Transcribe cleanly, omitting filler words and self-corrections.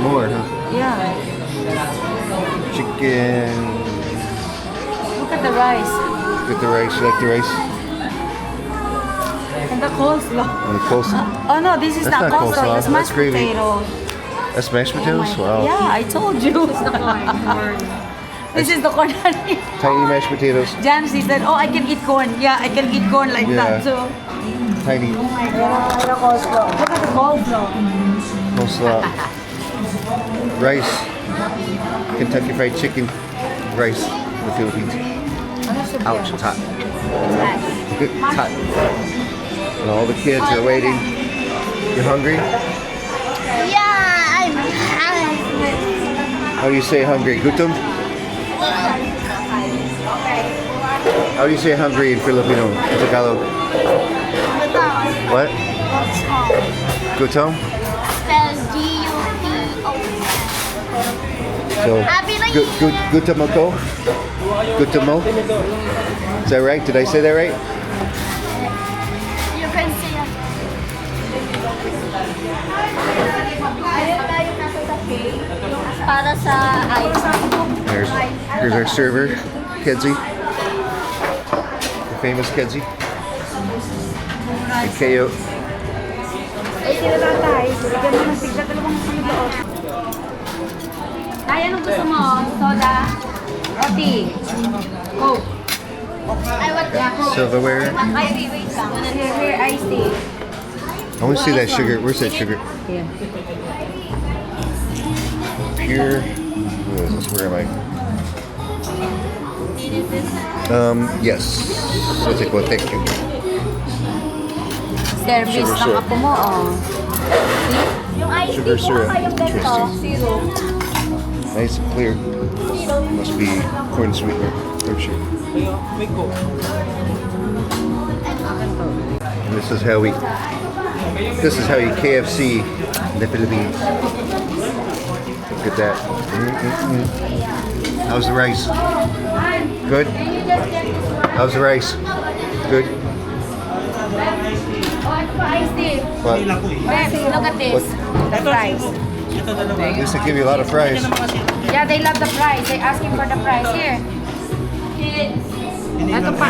More, huh? Yeah. Chicken. Look at the rice. Get the rice. You like the rice? And the coleslaw. And the coleslaw. Oh no, this is That's not not coleslaw. coleslaw. That's That's mashed gravy. potatoes. That's mashed potatoes? Wow. Yeah, I told you. This is the corn. Tiny mashed potatoes. Jancy said, "Oh, I can eat corn. Yeah, I can eat corn like Yeah. that too." Tiny Oh my God, the coleslaw. Look at the coleslaw. coleslaw. Rice. Kentucky Fried Chicken. Rice in the Philippines. Ouch, it's hot. It's hot. And all the kids are waiting. You hungry? Yeah, I'm hungry. How do you say hungry? Gutom? How do you say hungry in Filipino? In Tagalog? What? Gutom? Spells G-U-T-O. So, gutom ako? Gutom mo? Is that right? Did I say that right? You can say it. Para sa ice. Here's our server, Kedzie. The famous Kedzie. And KO. Ay, sila tatay. Bigyan mo ng tigda dalawang doon. Ay, anong gusto mo? Soda? Roti? Coke? I want Coke. Silverware. Ay, wait lang. Here, iced tea. I want to see that sugar. Where's that sugar? Yeah. Here. Where is this? Where am I? Yes. I'll take one. Thank you. Service Sugar ng syrup. apo mo, oh. Yung ice Sugar tea po syrup. kayong ganito. Interesting. Zero. Nice and clear. Must be corn sweetener. I'm sure. And this is how we. This is how you KFC in the Philippines. Look at that. How's the rice? Good? How's the rice? Good? Oh, ito pa iced tea. What? Beth, look at this. The fries. At least they give you a lot of fries. Yeah, they love the fries. They asking for the fries. Here. Ito pa.